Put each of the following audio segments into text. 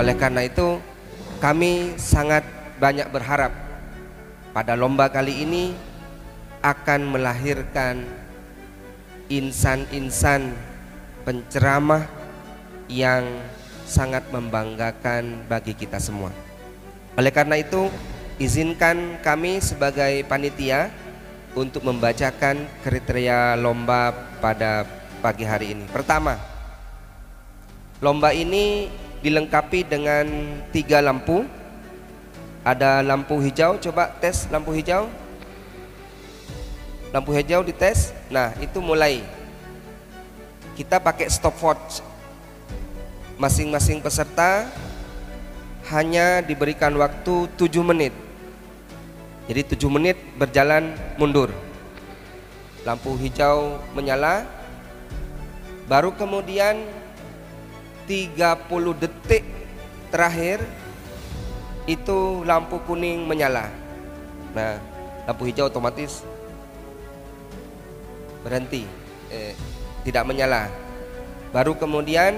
Oleh karena itu kami sangat banyak berharap pada lomba kali ini akan melahirkan insan-insan penceramah yang sangat membanggakan bagi kita semua. Oleh karena itu, izinkan kami sebagai panitia untuk membacakan kriteria lomba pada pagi hari ini. Pertama, lomba ini dilengkapi dengan 3 lampu. Ada lampu hijau, coba tes lampu hijau. Lampu hijau dites. Nah, itu mulai. Kita pakai stopwatch. Masing-masing peserta hanya diberikan waktu 7 menit. Jadi 7 menit berjalan mundur. Lampu hijau menyala. Baru kemudian 30 detik terakhir itu lampu kuning menyala. Nah, lampu hijau otomatis berhenti, tidak menyala. Baru kemudian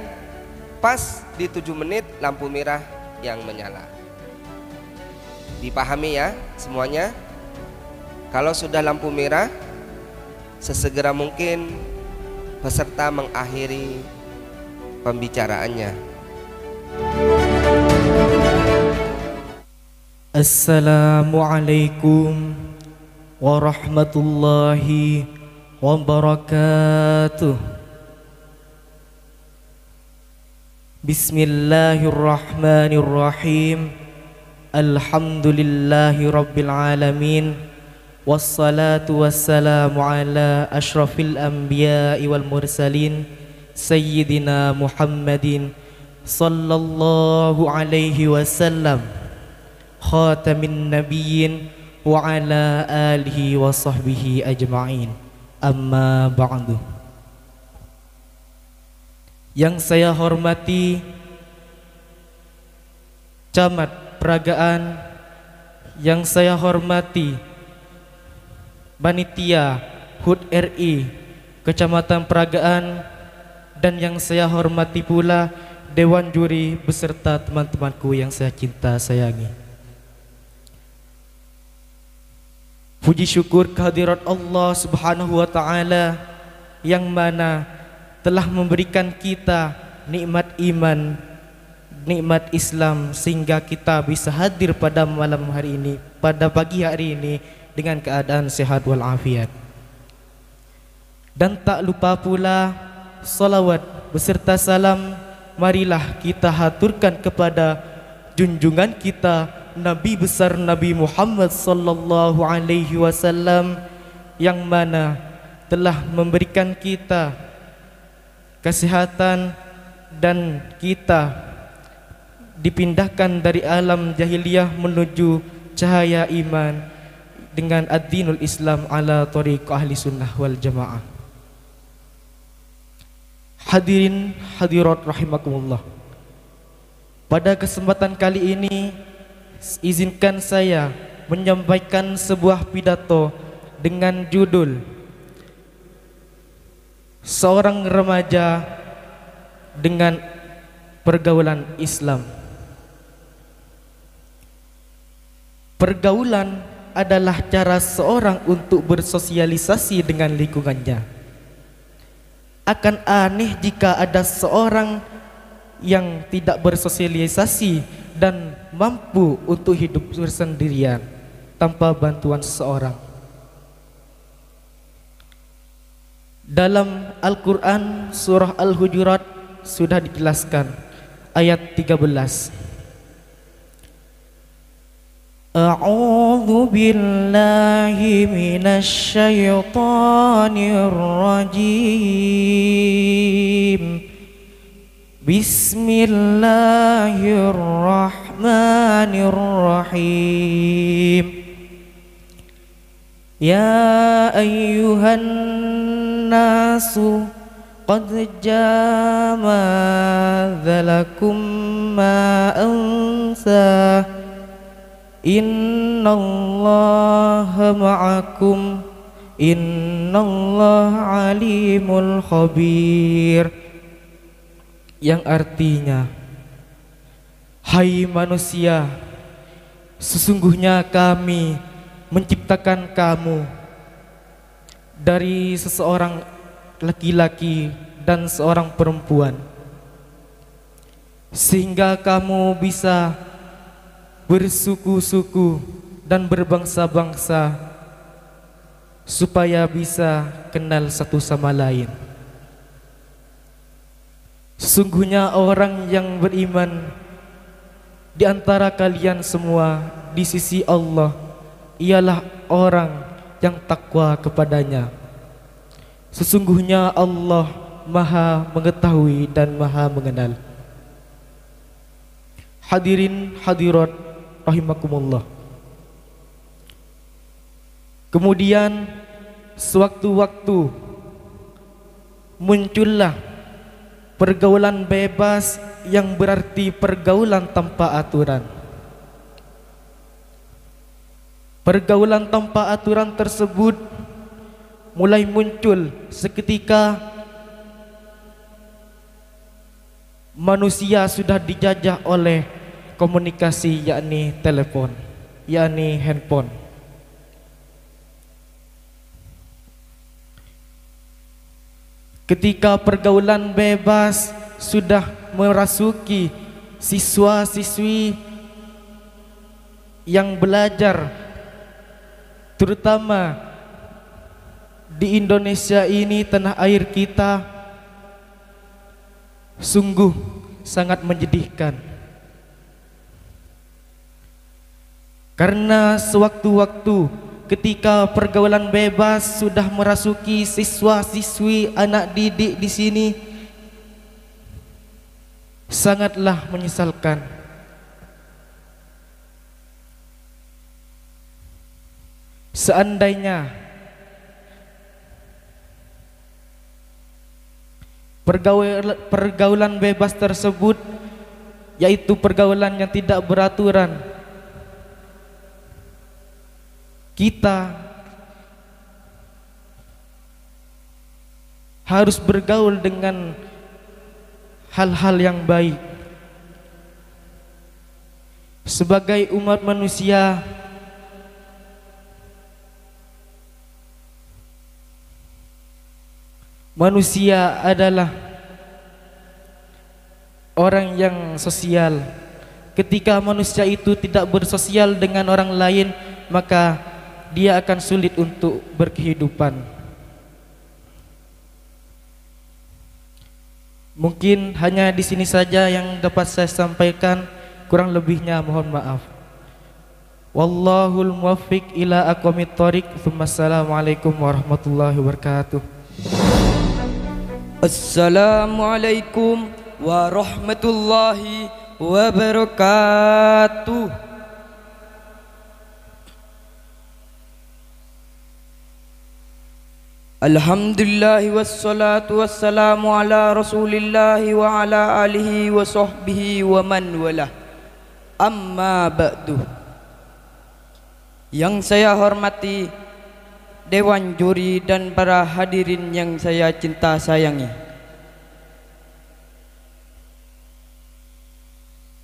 pas di 7 menit lampu merah yang menyala. Dipahami ya semuanya? Kalau sudah lampu merah, sesegera mungkin peserta mengakhiri pembicaraannya. Assalamualaikum warahmatullahi wabarakatuh. Bismillahirrahmanirrahim. Alhamdulillahi rabbil alamin. Wassalatu wassalamu ala ashrafil anbiya'i wal mursalin Sayyidina Muhammadin sallallahu alaihi wasallam, khatamin nabiyyin wa ala alihi wa sahbihi ajma'in. Amma ba'du. Yang saya hormati Camat Peragaan, yang saya hormati Panitia HUT RI Kecamatan Peragaan, dan yang saya hormati pula Dewan Juri beserta teman-temanku yang saya cinta sayangi. Puji syukur kehadirat Allah Subhanahu wa Ta'ala yang mana telah memberikan kita nikmat iman, nikmat Islam, sehingga kita bisa hadir pada malam hari ini, pada pagi hari ini dengan keadaan sehat walafiat. Dan tak lupa pula salawat beserta salam marilah kita haturkan kepada junjungan kita Nabi besar Nabi Muhammad sallallahu alaihi wasallam yang mana telah memberikan kita kesehatan dan kita dipindahkan dari alam jahiliyah menuju cahaya iman dengan ad-dinul Islam ala tariq ahli sunnah wal jamaah. Hadirin hadirat rahimakumullah. Pada kesempatan kali ini izinkan saya menyampaikan sebuah pidato dengan judul Seorang Remaja dengan Pergaulan Islam. Pergaulan adalah cara seorang untuk bersosialisasi dengan lingkungannya. Akan aneh jika ada seorang yang tidak bersosialisasi dan mampu untuk hidup bersendirian tanpa bantuan seseorang. Dalam Al-Quran surah Al-Hujurat sudah dijelaskan ayat 13. A'udzu billahi minasy syaithanir rajim. Bismillahirrahmanirrahim. Ya ayyuhan nasu qad jaa'alakum ma ansa innallaha ma'akum innallaha alimul khabir. Yang artinya, Hai manusia, sesungguhnya kami menciptakan kamu dari seseorang laki-laki dan seorang perempuan, sehingga kamu bisa bersuku-suku dan berbangsa-bangsa, supaya bisa kenal satu sama lain. Sesungguhnya orang yang beriman di antara kalian semua di sisi Allah ialah orang yang takwa kepadanya. Sesungguhnya Allah Maha mengetahui dan Maha mengenal. Hadirin hadirat rahimakumullah. Kemudian sewaktu-waktu muncullah pergaulan bebas yang berarti pergaulan tanpa aturan. Pergaulan tanpa aturan tersebut mulai muncul seketika manusia sudah dijajah oleh komunikasi, yakni telepon, yakni handphone. Ketika pergaulan bebas sudah merasuki siswa-siswi yang belajar, terutama di Indonesia ini, tanah air kita, sungguh sangat menyedihkan. Karena sewaktu-waktu ketika pergaulan bebas sudah merasuki siswa-siswi, anak didik di sini, sangatlah menyesalkan. Seandainya pergaulan bebas tersebut, yaitu pergaulan yang tidak beraturan, kita harus bergaul dengan hal-hal yang baik. Sebagai umat manusia, manusia adalah orang yang sosial. Ketika manusia itu tidak bersosial dengan orang lain, maka dia akan sulit untuk berkehidupan. Mungkin hanya di sini saja yang dapat saya sampaikan, kurang lebihnya mohon maaf. Wallahul muwaffiq ila aqwamit thoriq. Assalamualaikum warahmatullahi wabarakatuh. Assalamualaikum warahmatullahi wabarakatuh. Alhamdulillahi wassalatu wassalamu ala rasulillahi wa ala alihi wa sahbihi wa man walah. Amma ba'du. Yang saya hormati Dewan Juri dan para hadirin yang saya cinta sayangi,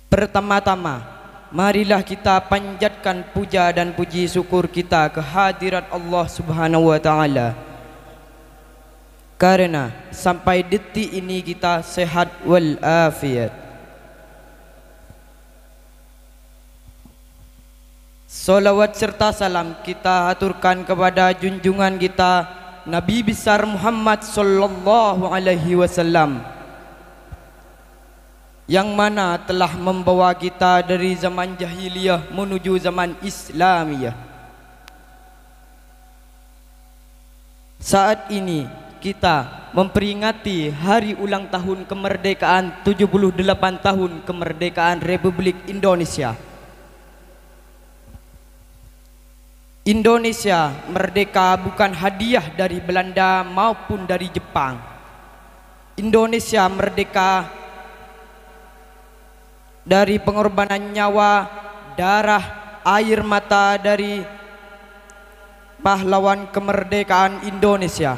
pertama-tama marilah kita panjatkan puja dan puji syukur kita ke hadirat Allah Subhanahu wa taala, karena sampai detik ini kita sehat wal afiat. Salawat serta salam kita aturkan kepada junjungan kita Nabi besar Muhammad sallallahu alaihi wasallam, yang mana telah membawa kita dari zaman jahiliyah menuju zaman Islamiyah. Saat ini kita memperingati hari ulang tahun kemerdekaan 78 tahun kemerdekaan Republik Indonesia. Indonesia merdeka bukan hadiah dari Belanda maupun dari Jepang. Indonesia merdeka dari pengorbanan nyawa, darah, air mata dari pahlawan kemerdekaan Indonesia.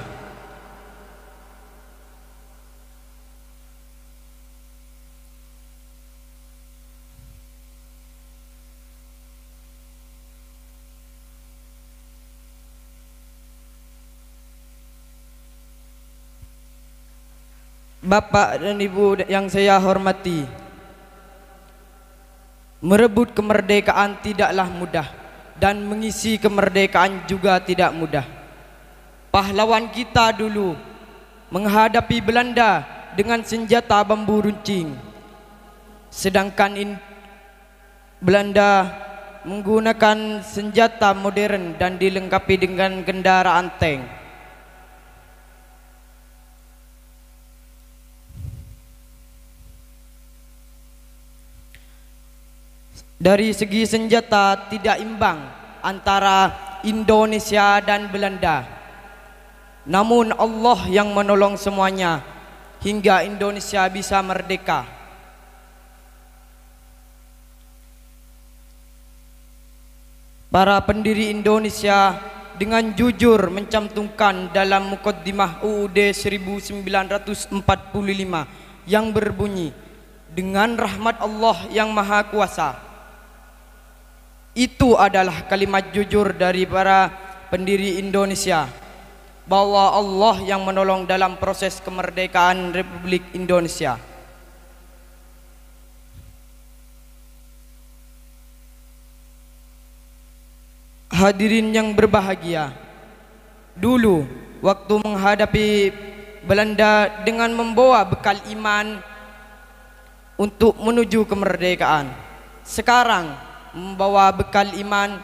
Bapak dan Ibu yang saya hormati, merebut kemerdekaan tidaklah mudah dan mengisi kemerdekaan juga tidak mudah. Pahlawan kita dulu menghadapi Belanda dengan senjata bambu runcing, sedangkan Belanda menggunakan senjata modern dan dilengkapi dengan kendaraan tank. Dari segi senjata tidak imbang antara Indonesia dan Belanda. Namun Allah yang menolong semuanya hingga Indonesia bisa merdeka. Para pendiri Indonesia dengan jujur mencantumkan dalam Muqaddimah UUD 1945 yang berbunyi, dengan rahmat Allah yang Maha Kuasa. Itu adalah kalimat jujur dari para pendiri Indonesia, bahwa Allah yang menolong dalam proses kemerdekaan Republik Indonesia. Hadirin yang berbahagia, dulu waktu menghadapi Belanda dengan membawa bekal iman untuk menuju kemerdekaan, sekarang membawa bekal iman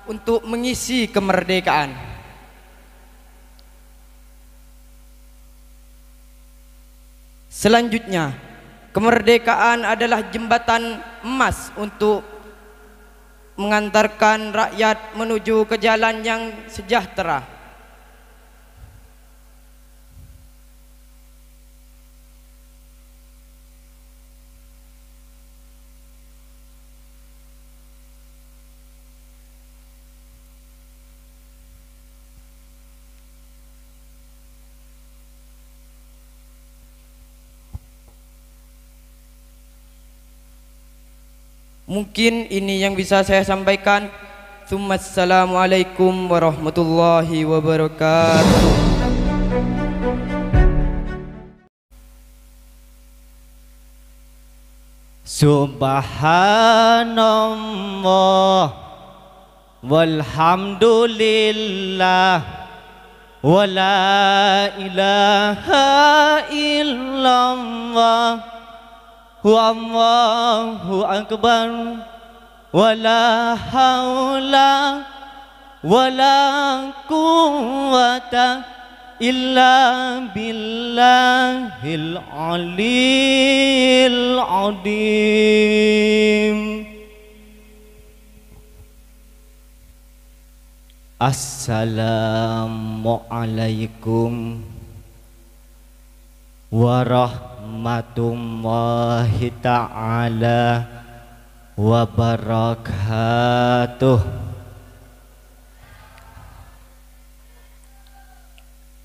untuk mengisi kemerdekaan. Selanjutnya, kemerdekaan adalah jembatan emas untuk mengantarkan rakyat menuju ke jalan yang sejahtera. Mungkin ini yang bisa saya sampaikan. Assalamualaikum warahmatullahi wabarakatuh. Subhanallah walhamdulillah wala ilaha illallah wallahu akbar wala haula wala quwwata illa billahil aliyil azim. Assalamualaikum warahmatullahi ta'ala wabarakatuh.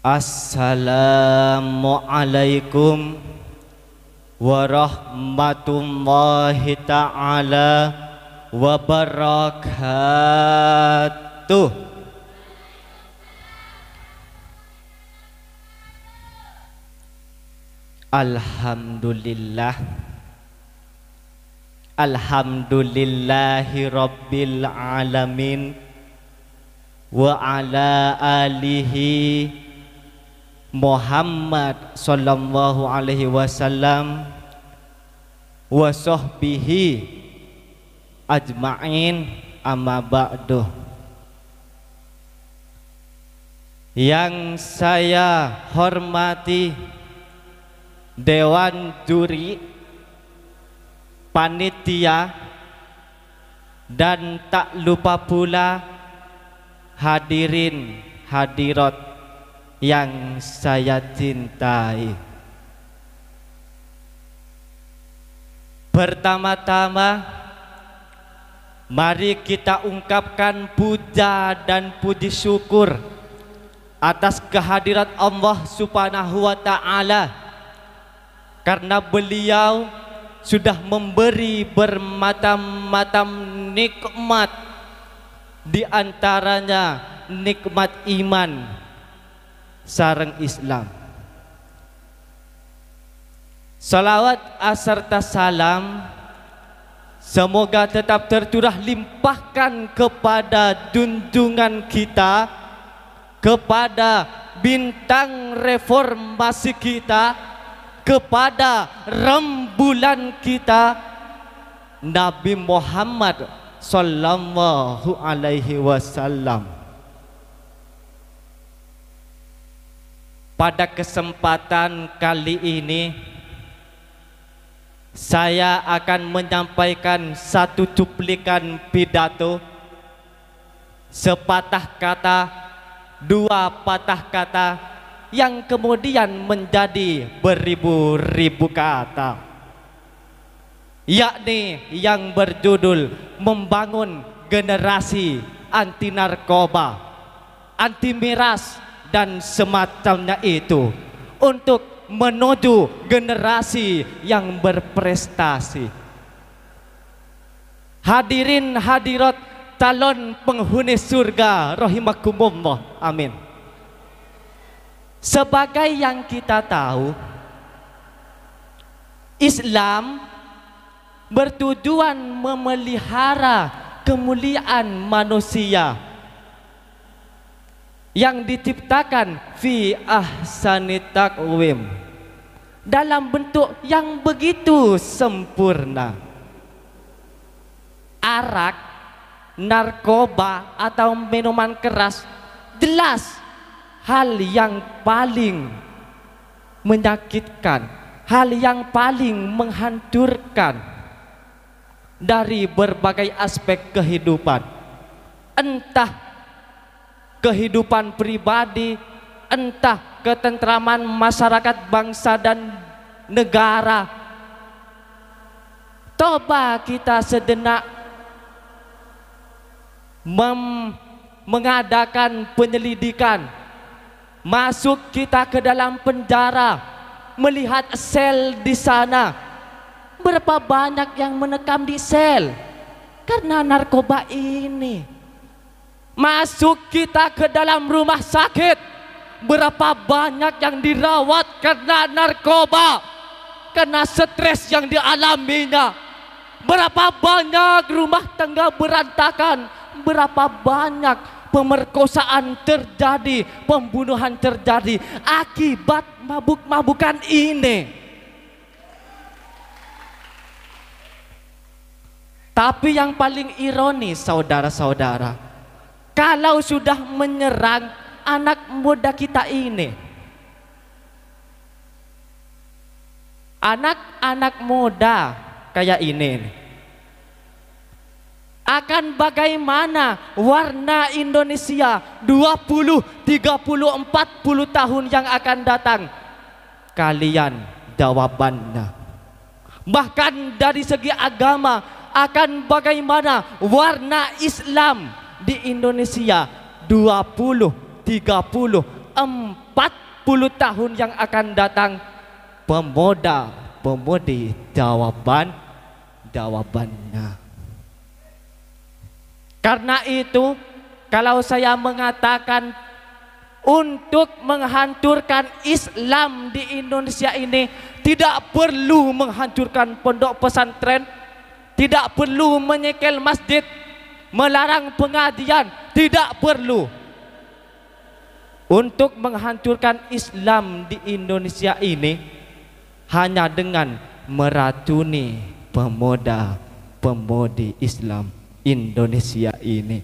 Assalamualaikum warahmatullahi ta'ala wabarakatuh. Alhamdulillah, alhamdulillahi rabbil alamin, wa ala alihi Muhammad sallallahu alaihi wasallam wa sahbihi ajma'in, amma ba'du. Yang saya hormati Dewan Juri, panitia, dan tak lupa pula hadirin hadirat yang saya cintai. Pertama-tama, mari kita ungkapkan puja dan puji syukur atas kehadirat Allah Subhanahu wa ta'ala, karena beliau sudah memberi bermacam-macam nikmat, di antaranya nikmat iman sareng Islam. Salawat serta salam semoga tetap tercurah limpahkan kepada junjungan kita, kepada bintang reformasi kita, kepada rembulan kita, Nabi Muhammad sallallahu alaihi wasallam. Pada kesempatan kali ini saya akan menyampaikan satu cuplikan pidato, sepatah kata, dua patah kata yang kemudian menjadi beribu-ribu kata, yakni yang berjudul membangun generasi anti narkoba, anti miras dan semacamnya itu, untuk menuju generasi yang berprestasi. Hadirin hadirat calon penghuni surga rahimakumullah, amin. Sebagai yang kita tahu, Islam bertujuan memelihara kemuliaan manusia yang diciptakan fi ahsani taqwim, dalam bentuk yang begitu sempurna. Arak, narkoba atau minuman keras jelas hal yang paling menyakitkan, hal yang paling menghancurkan dari berbagai aspek kehidupan, entah kehidupan pribadi, entah ketentraman masyarakat bangsa dan negara. Coba kita sejenak mengadakan penyelidikan, masuk kita ke dalam penjara, melihat sel di sana. Berapa banyak yang menekam di sel karena narkoba ini. Masuk kita ke dalam rumah sakit, berapa banyak yang dirawat karena narkoba, karena stres yang dialaminya. Berapa banyak rumah tangga berantakan, berapa banyak pemerkosaan terjadi, pembunuhan terjadi akibat mabuk-mabukan ini. Tapi yang paling ironis, saudara-saudara, kalau sudah menyerang anak muda kita ini, anak-anak muda kayak ini, akan bagaimana warna Indonesia 20, 30, 40 tahun yang akan datang? Kalian jawabannya. Bahkan dari segi agama, akan bagaimana warna Islam di Indonesia 20, 30, 40 tahun yang akan datang? Pemuda-pemudi jawabannya. Karena itu, kalau saya mengatakan untuk menghancurkan Islam di Indonesia ini, tidak perlu menghancurkan pondok pesantren, tidak perlu menyekel masjid, melarang pengajian, tidak perlu. Untuk menghancurkan Islam di Indonesia ini hanya dengan meracuni pemuda-pemudi Islam Indonesia ini.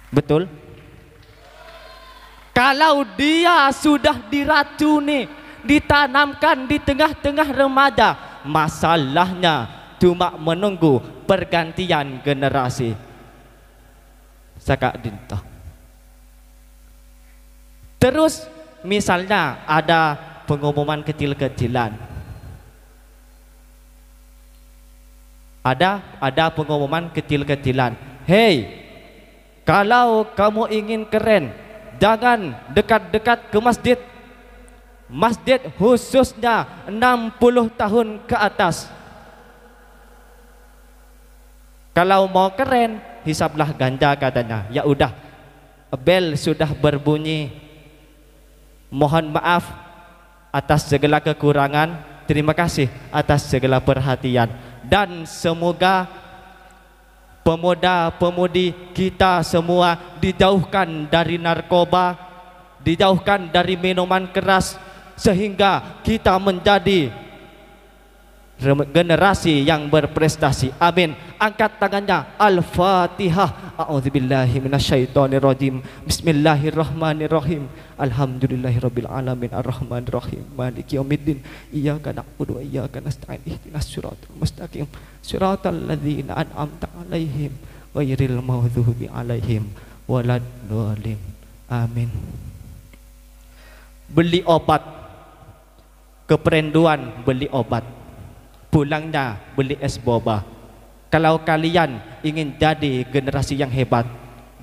Betul? Kalau dia sudah diracuni, ditanamkan di tengah-tengah remaja, masalahnya cuma menunggu pergantian generasi. Sakak dinta. Terus misalnya ada pengumuman kecil-kecilan. Ada pengumuman kecil-kecilan. Hei, kalau kamu ingin keren, jangan dekat-dekat ke masjid. Masjid khususnya 60 tahun ke atas. Kalau mau keren, hisaplah ganja katanya. Ya udah, bel sudah berbunyi. Mohon maaf atas segala kekurangan. Terima kasih atas segala perhatian, dan semoga pemuda-pemudi kita semua dijauhkan dari narkoba, dijauhkan dari minuman keras, sehingga kita menjadi generasi yang berprestasi. Amin. Angkat tangannya. Al-Fatihah. A'udzubillahi minasyaitonirrajim. Bismillahirrahmanirrahim. Alhamdulillahirabbil alamin arrahmanirrahim maliki yaumiddin. Iyyaka na'budu wa iyyaka nasta'in. Ihdinas siratal mustaqim. Siratal ladzina an'amta 'alaihim ghairil maghdubi 'alaihim waladdallin. Amin. Beli obat, keperenduan beli obat, pulangnya beli es boba. Kalau kalian ingin jadi generasi yang hebat,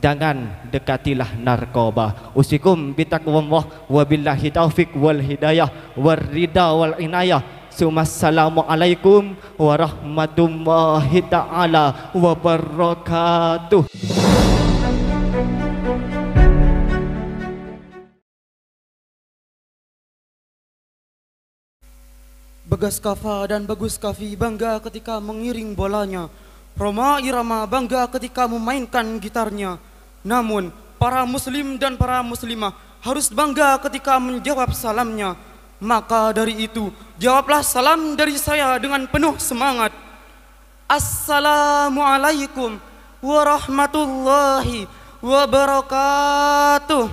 jangan dekatilah narkoba. Usikum bitaqwallah wabillahi taufik wal hidayah warida wal inayah. Assalamualaikum warahmatullahi taala wabarakatuh. Bagas Kava dan Bagus Kavi bangga ketika mengiring bolanya. Roma Irama bangga ketika memainkan gitarnya. Namun para muslim dan para muslimah harus bangga ketika menjawab salamnya. Maka dari itu jawablah salam dari saya dengan penuh semangat. Assalamualaikum warahmatullahi wabarakatuh.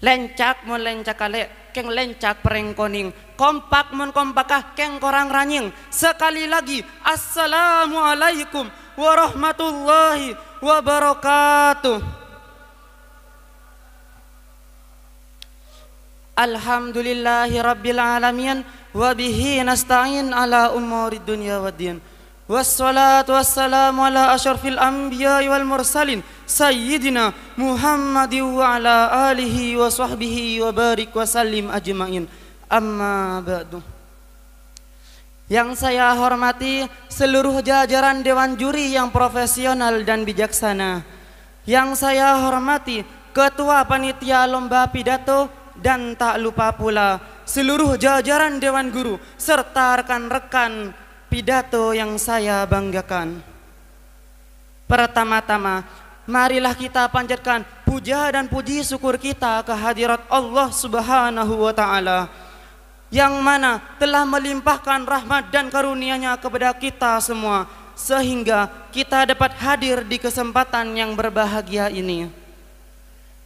Lencak mon lencak kale, keng lencak pereng koning. Kompak mon kompakah keng korang ranying. Sekali lagi, assalamualaikum warahmatullahi wabarakatuh. Alhamdulillahi rabbil alamin, wabihi nasta'in ala umurid dunya waddin. Wassalatu wassalamu ala asyrafil anbiya wal mursalin Sayyidina Muhammadin wa ala alihi wa sahbihi wa barik wa sallim ajma'in. Amma ba'du. Yang saya hormati seluruh jajaran Dewan Juri yang profesional dan bijaksana. Yang saya hormati Ketua Panitia Lomba Pidato, dan tak lupa pula seluruh jajaran Dewan Guru serta rekan-rekan pidato yang saya banggakan. Pertama-tama, marilah kita panjatkan puja dan puji syukur kita ke hadirat Allah Subhanahu wa Ta'ala, yang mana telah melimpahkan rahmat dan karunia-Nya kepada kita semua, sehingga kita dapat hadir di kesempatan yang berbahagia ini.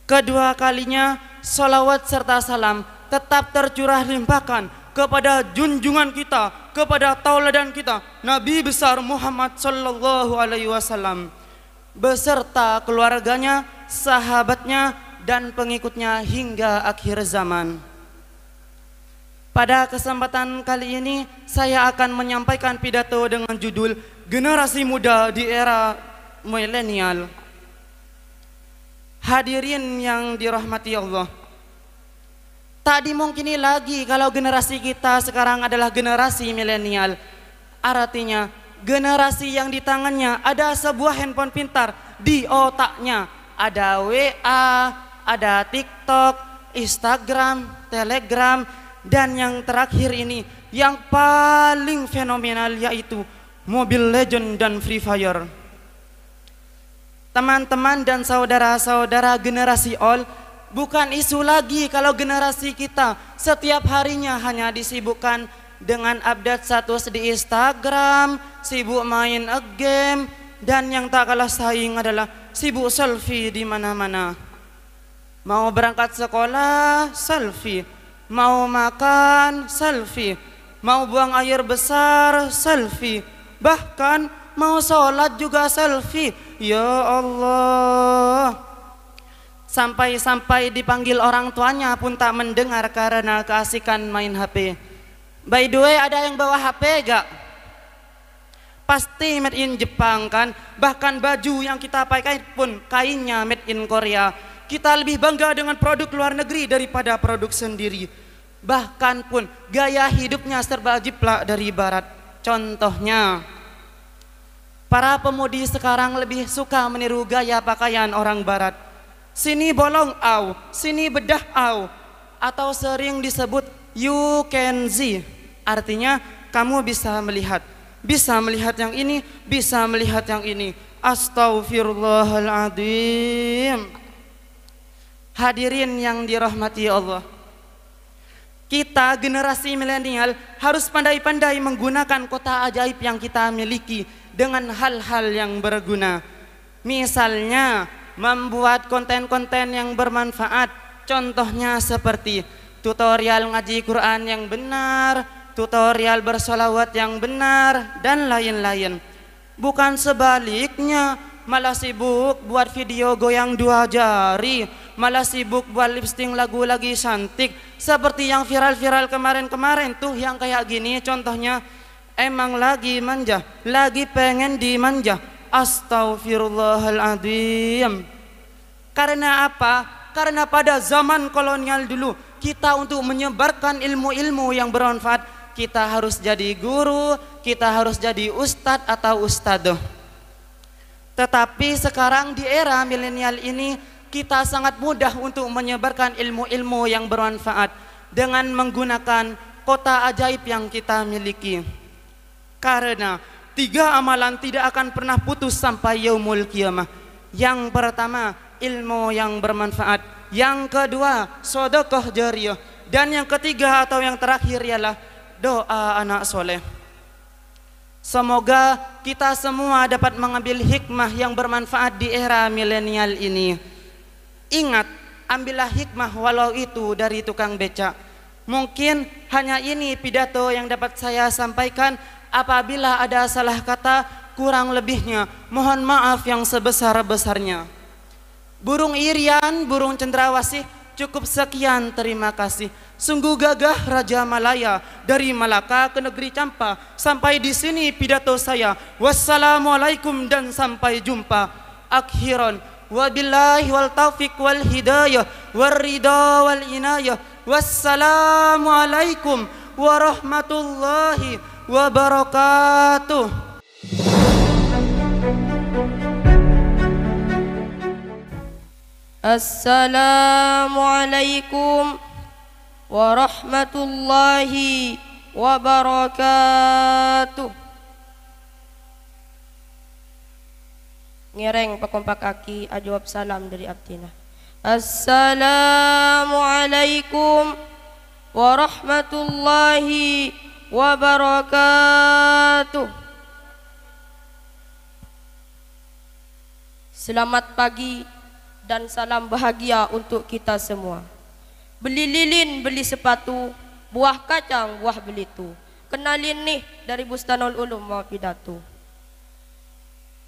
Kedua kalinya, salawat serta salam tetap tercurah limpahkan kepada junjungan kita, kepada tauladan kita, Nabi besar Muhammad sallallahu alaihi wasallam beserta keluarganya, sahabatnya, dan pengikutnya hingga akhir zaman. Pada kesempatan kali ini saya akan menyampaikan pidato dengan judul Generasi Muda di Era Milenial. Hadirin yang dirahmati Allah, tak dimungkini lagi kalau generasi kita sekarang adalah generasi milenial. Artinya generasi yang di tangannya ada sebuah handphone pintar, di otaknya ada WA, ada TikTok, Instagram, Telegram, dan yang terakhir ini yang paling fenomenal yaitu Mobile Legends dan Free Fire. Teman-teman dan saudara-saudara generasi all, bukan isu lagi kalau generasi kita setiap harinya hanya disibukkan dengan update status di Instagram, sibuk main game, dan yang tak kalah saing adalah sibuk selfie di mana-mana. Mau berangkat sekolah, selfie. Mau makan, selfie. Mau buang air besar, selfie. Bahkan mau sholat juga selfie. Ya Allah. Sampai-sampai dipanggil orang tuanya pun tak mendengar karena keasikan main HP. By the way, ada yang bawa HP gak? Pasti made in Jepang kan? Bahkan baju yang kita pakai pun kainnya made in Korea. Kita lebih bangga dengan produk luar negeri daripada produk sendiri. Bahkan pun gaya hidupnya serba jiplak dari barat. Contohnya, para pemudi sekarang lebih suka meniru gaya pakaian orang barat. Sini bolong au, sini bedah au. atau sering disebut you can see. Artinya kamu bisa melihat yang ini, bisa melihat yang ini. Astaghfirullahaladzim. Hadirin yang dirahmati Allah, kita generasi milenial harus pandai-pandai menggunakan kota ajaib yang kita miliki dengan hal-hal yang berguna. Misalnya membuat konten-konten yang bermanfaat. Contohnya seperti tutorial ngaji Quran yang benar, tutorial bersolawat yang benar, dan lain-lain. Bukan sebaliknya, malah sibuk buat video goyang 2 jari, malah sibuk buat lipsting lagu lagi cantik, seperti yang viral-viral kemarin-kemarin tuh, yang kayak gini contohnya. Emang lagi manja, lagi pengen dimanja. Astaghfirullahaladzim. Karena apa? Karena pada zaman kolonial dulu, kita untuk menyebarkan ilmu-ilmu yang bermanfaat, kita harus jadi guru, kita harus jadi ustadz atau ustadzah. Tetapi sekarang di era milenial ini, kita sangat mudah untuk menyebarkan ilmu-ilmu yang bermanfaat dengan menggunakan kota ajaib yang kita miliki. Karena 3 amalan tidak akan pernah putus sampai yaumul qiyamah. Yang pertama, ilmu yang bermanfaat. Yang kedua, sedekah jariyah. Dan yang ketiga atau yang terakhir ialah doa anak soleh. Semoga kita semua dapat mengambil hikmah yang bermanfaat di era milenial ini. Ingat, ambillah hikmah walau itu dari tukang becak. Mungkin hanya ini pidato yang dapat saya sampaikan. Apabila ada salah kata, kurang lebihnya mohon maaf yang sebesar-besarnya. Burung irian, burung cendrawasih, cukup sekian, terima kasih. Sungguh gagah Raja Malaya, dari Malaka ke negeri Campa. Sampai di sini pidato saya. Wassalamualaikum dan sampai jumpa. Akhiran, wabillahi wal taufiq wal hidayah wal ridha wal inayah. Wassalamualaikum warahmatullahi wabarakatuh. Assalamualaikum warahmatullahi wabarakatuh. Ngereng pakompak kaki ajawab salam dari abdina. Assalamualaikum warahmatullahi wabarakatuh. Selamat pagi dan salam bahagia untuk kita semua. Beli lilin, beli sepatu, buah kacang, buah belitu. Kenalin nih dari Bustanul Ulum mau pidato.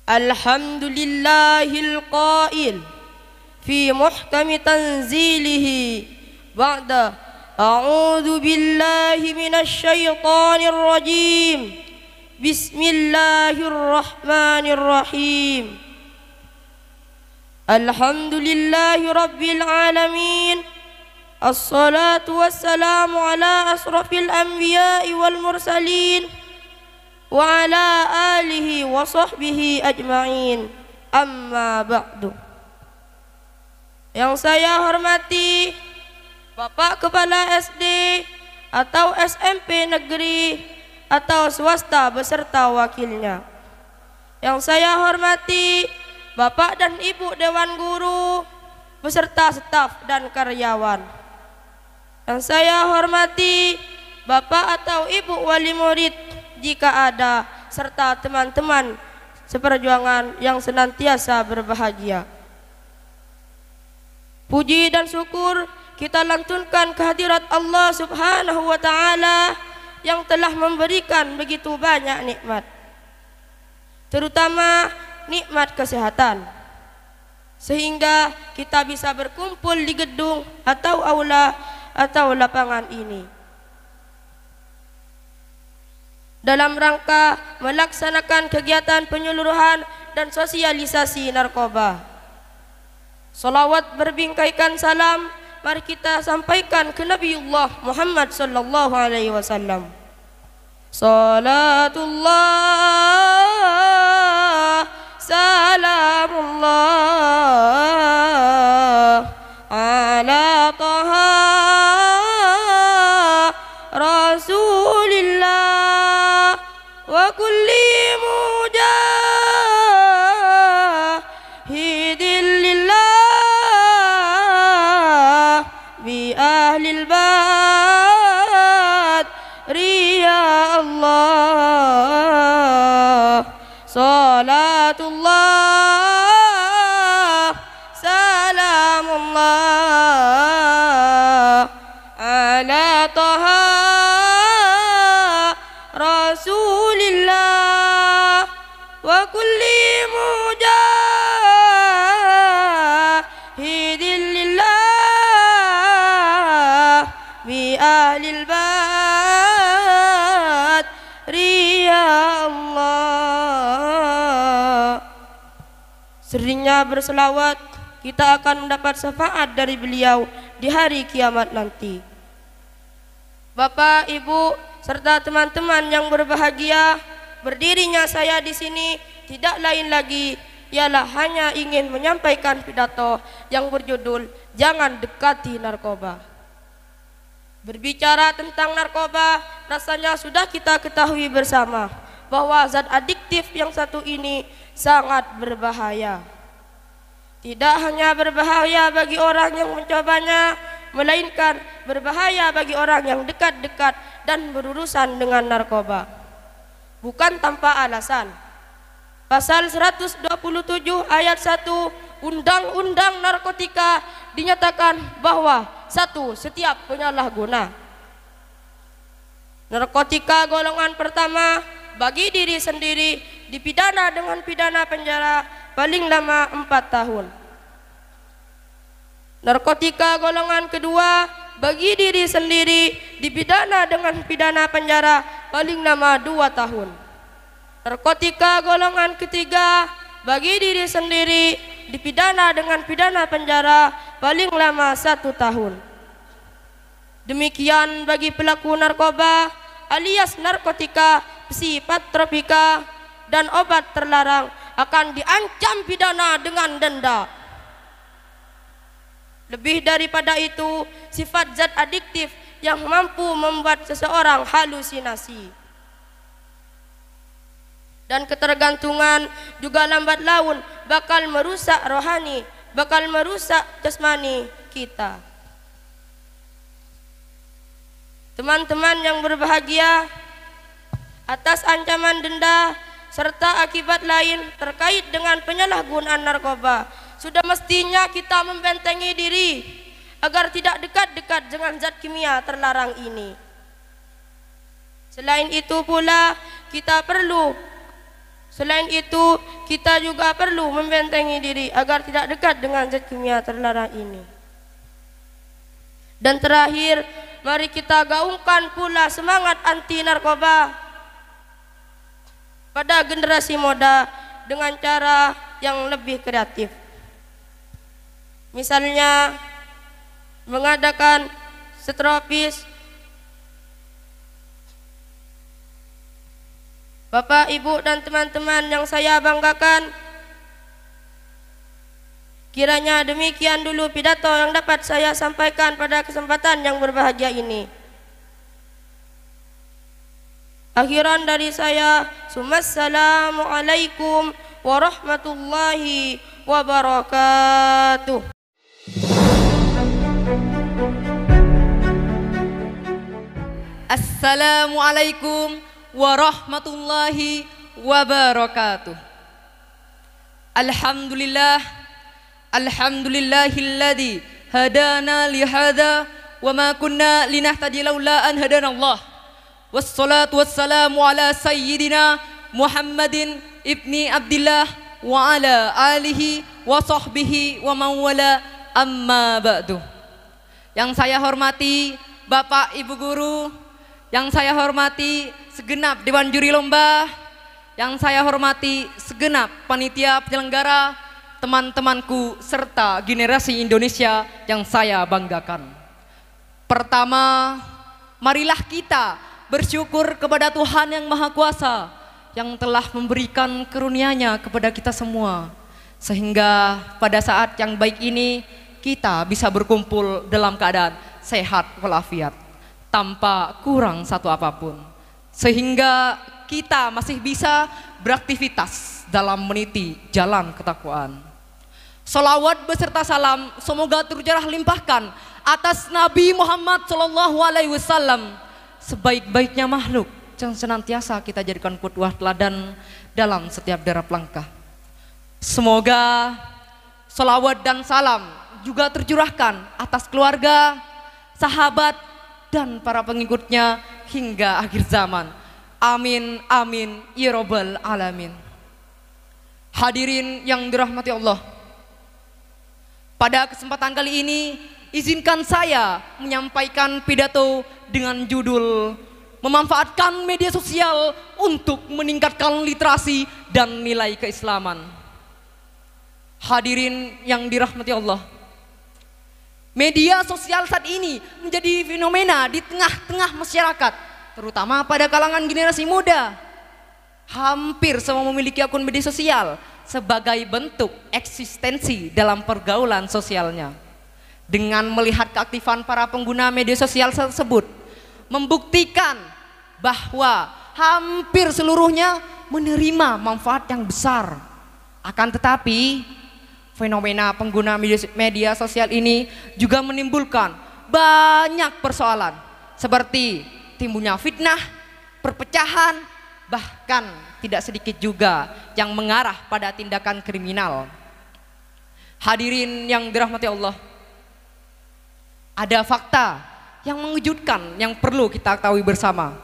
Alhamdulillahil qail fi muhkami tanzilihi ba'da a'udzu billahi minasy syaithanir rajim. Bismillahirrahmanirrahim. Alhamdulillahi rabbil alamin. Assalatu wassalamu ala asrafil anbiya'i wal mursalin wa ala alihi wa sahbihi ajma'in. Amma ba'du. Yang saya hormati Bapak Kepala SD atau SMP negeri atau swasta beserta wakilnya. Yang saya hormati Bapak dan Ibu Dewan Guru beserta staf dan karyawan. Yang saya hormati Bapak atau Ibu Wali Murid jika ada, serta teman-teman seperjuangan yang senantiasa berbahagia. Puji dan syukur kita lantunkan kehadirat Allah Subhanahu wa Ta'ala yang telah memberikan begitu banyak nikmat, terutama nikmat kesehatan, sehingga kita bisa berkumpul di gedung atau aula atau lapangan ini dalam rangka melaksanakan kegiatan penyuluhan dan sosialisasi narkoba. Salawat berbingkaikan salam mari kita sampaikan ke Nabiullah Muhammad sallallahu alaihi wasallam. Salatullah salamullah ala taha وكل مجاهد لله بأهل البدر يا الله صلاة الله سلام الله على طه رسول الله وكل مجاهد لله بأهل البدر يا الله. Seringnya berselawat, kita akan mendapat syafaat dari beliau di hari kiamat nanti. Bapak, Ibu, serta teman-teman yang berbahagia, berdirinya saya di sini tidak lain lagi ialah hanya ingin menyampaikan pidato yang berjudul Jangan Dekati Narkoba. Berbicara tentang narkoba, rasanya sudah kita ketahui bersama bahwa zat adiktif yang satu ini sangat berbahaya. Tidak hanya berbahaya bagi orang yang mencobanya, melainkan berbahaya bagi orang yang dekat-dekat dan berurusan dengan narkoba. Bukan tanpa alasan. Pasal 127 ayat 1 Undang-Undang Narkotika dinyatakan bahwa satu, setiap penyalahguna narkotika golongan pertama bagi diri sendiri dipidana dengan pidana penjara paling lama 4 tahun. Narkotika golongan kedua bagi diri sendiri dipidana dengan pidana penjara paling lama 2 tahun. Narkotika golongan ketiga bagi diri sendiri dipidana dengan pidana penjara paling lama 1 tahun. Demikian bagi pelaku narkoba alias narkotika, psikotropika dan obat terlarang akan diancam pidana dengan denda. Lebih daripada itu, sifat zat adiktif yang mampu membuat seseorang halusinasi dan ketergantungan juga lambat laun bakal merusak rohani, bakal merusak jasmani kita. Teman-teman yang berbahagia, atas ancaman denda serta akibat lain terkait dengan penyalahgunaan narkoba, sudah mestinya kita membentengi diri agar tidak dekat-dekat dengan zat kimia terlarang ini. Selain itu kita juga perlu membentengi diri agar tidak dekat dengan zat kimia terlarang ini. Dan terakhir, mari kita gaungkan pula semangat anti narkoba pada generasi muda dengan cara yang lebih kreatif. Misalnya mengadakan stropis. Bapak, Ibu, dan teman-teman yang saya banggakan, kiranya demikian dulu pidato yang dapat saya sampaikan pada kesempatan yang berbahagia ini. Akhiran dari saya, Assalamualaikum warahmatullahi wabarakatuh. Assalamualaikum warahmatullahi wabarakatuh. Alhamdulillahilladzi hadana lihada wa ma kunna linahtadiya laula an hadana Allah. Wassalatu wassalamu ala sayyidina Muhammadin ibni Abdillah wa ala alihi wa sahbihi wa man wala, amma ba'du. Yang saya hormati Bapak Ibu Guru, yang saya hormati segenap Dewan Juri Lomba, yang saya hormati segenap panitia penyelenggara, teman-temanku serta generasi Indonesia yang saya banggakan. Pertama, marilah kita bersyukur kepada Tuhan yang Maha Kuasa yang telah memberikan karunia-Nya kepada kita semua, sehingga pada saat yang baik ini kita bisa berkumpul dalam keadaan sehat walafiat tanpa kurang satu apapun, sehingga kita masih bisa beraktivitas dalam meniti jalan ketakwaan. Salawat beserta salam semoga tercurah limpahkan atas Nabi Muhammad SAW, sebaik-baiknya makhluk yang senantiasa kita jadikan qudwah teladan dalam setiap derap langkah. Semoga salawat dan salam juga tercurahkan atas keluarga, sahabat, dan para pengikutnya hingga akhir zaman. Amin, amin, ya rabbal alamin. Hadirin yang dirahmati Allah, pada kesempatan kali ini izinkan saya menyampaikan pidato dengan judul memanfaatkan media sosial untuk meningkatkan literasi dan nilai keislaman. Hadirin yang dirahmati Allah, media sosial saat ini menjadi fenomena di tengah-tengah masyarakat, terutama pada kalangan generasi muda. Hampir semua memiliki akun media sosial sebagai bentuk eksistensi dalam pergaulan sosialnya. Dengan melihat keaktifan para pengguna media sosial tersebut, membuktikan bahwa hampir seluruhnya menerima manfaat yang besar. Akan tetapi, fenomena pengguna media sosial ini juga menimbulkan banyak persoalan, seperti timbulnya fitnah, perpecahan, bahkan tidak sedikit juga yang mengarah pada tindakan kriminal. Hadirin yang dirahmati Allah, ada fakta yang mengejutkan yang perlu kita ketahui bersama.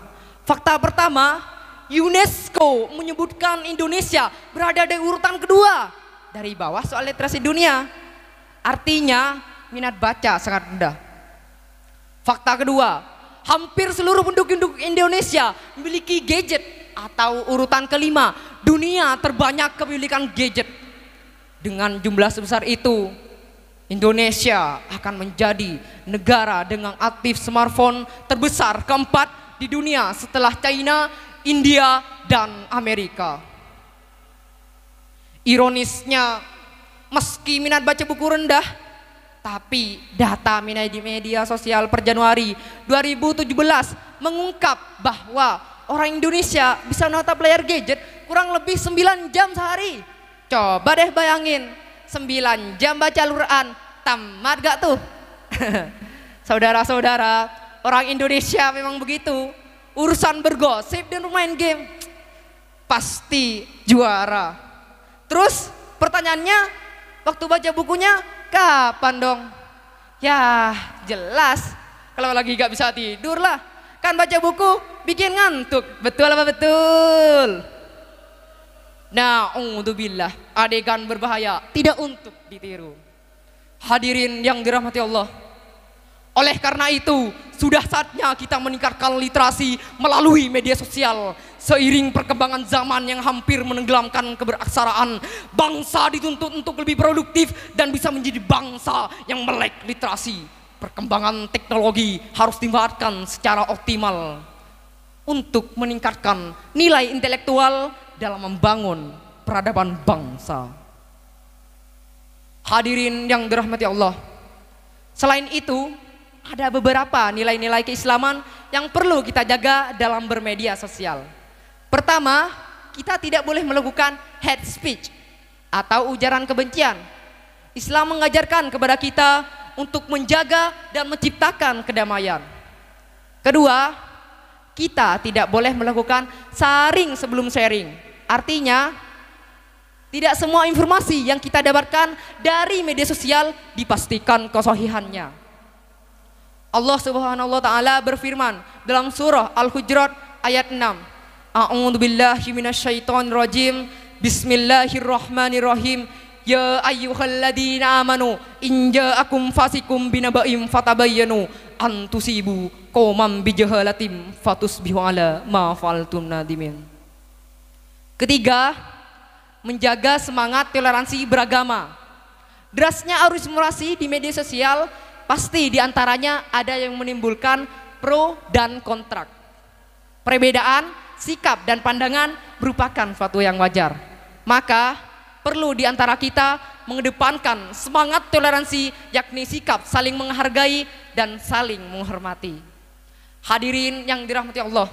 Fakta pertama, UNESCO menyebutkan Indonesia berada di urutan kedua dari bawah soal literasi dunia. Artinya minat baca sangat rendah. Fakta kedua, hampir seluruh penduduk Indonesia memiliki gadget, atau urutan kelima dunia terbanyak kepemilikan gadget. Dengan jumlah sebesar itu, Indonesia akan menjadi negara dengan aktif smartphone terbesar keempat di dunia setelah China, India, dan Amerika. Ironisnya, meski minat baca buku rendah, tapi data minat di media sosial per Januari 2017 mengungkap bahwa orang Indonesia bisa menatap layar gadget kurang lebih 9 jam sehari. Coba deh bayangin, 9 jam baca Al-Quran, tamat gak tuh? Saudara-saudara, orang Indonesia memang begitu. Urusan bergosip dan bermain game pasti juara. Terus pertanyaannya, waktu baca bukunya kapan dong? Ya jelas kalau lagi gak bisa tidur lah. Kan baca buku bikin ngantuk, betul apa betul? Na'udzubillah, adegan berbahaya, tidak untuk ditiru. Hadirin yang dirahmati Allah, oleh karena itu sudah saatnya kita meningkatkan literasi melalui media sosial. Seiring perkembangan zaman yang hampir menenggelamkan keberaksaraan, bangsa dituntut untuk lebih produktif dan bisa menjadi bangsa yang melek literasi. Perkembangan teknologi harus dimanfaatkan secara optimal untuk meningkatkan nilai intelektual dalam membangun peradaban bangsa. Hadirin yang dirahmati Allah, selain itu ada beberapa nilai-nilai keislaman yang perlu kita jaga dalam bermedia sosial. Pertama, kita tidak boleh melakukan hate speech atau ujaran kebencian. Islam mengajarkan kepada kita untuk menjaga dan menciptakan kedamaian. Kedua, kita tidak boleh melakukan saring sebelum sharing. Artinya, tidak semua informasi yang kita dapatkan dari media sosial dipastikan kesahihannya. Allah Subhanahu wa taala berfirman dalam surah Al-Hujurat ayat 6. A'udzubillahi minasyaitonirrajim. Bismillahirrahmanirrahim. Ya ayyuhalladzina amanu in ja'akum fasikum binaba'im fatabayyanu an tusibu qauman bijahalatin fatusbihu ala ma fa'altum nadimin. Ketiga, menjaga semangat toleransi beragama. Derasnya arus moderasi di media sosial pasti diantaranya ada yang menimbulkan pro dan kontra. Perbedaan sikap dan pandangan merupakan suatu yang wajar. Maka perlu di antara kita mengedepankan semangat toleransi, yakni sikap saling menghargai dan saling menghormati. Hadirin yang dirahmati Allah,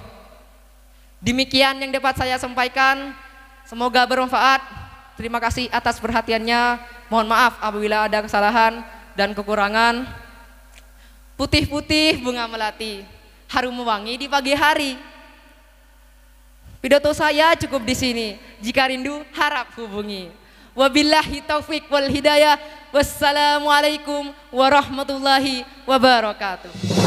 Demikian yang dapat saya sampaikan. Semoga bermanfaat. Terima kasih atas perhatiannya. Mohon maaf apabila ada kesalahan dan kekurangan. Putih-putih bunga melati, harum mewangi di pagi hari. Pidato saya cukup di sini. Jika rindu harap hubungi. Wabillahi taufik wal hidayah. Wassalamualaikum warahmatullahi wabarakatuh.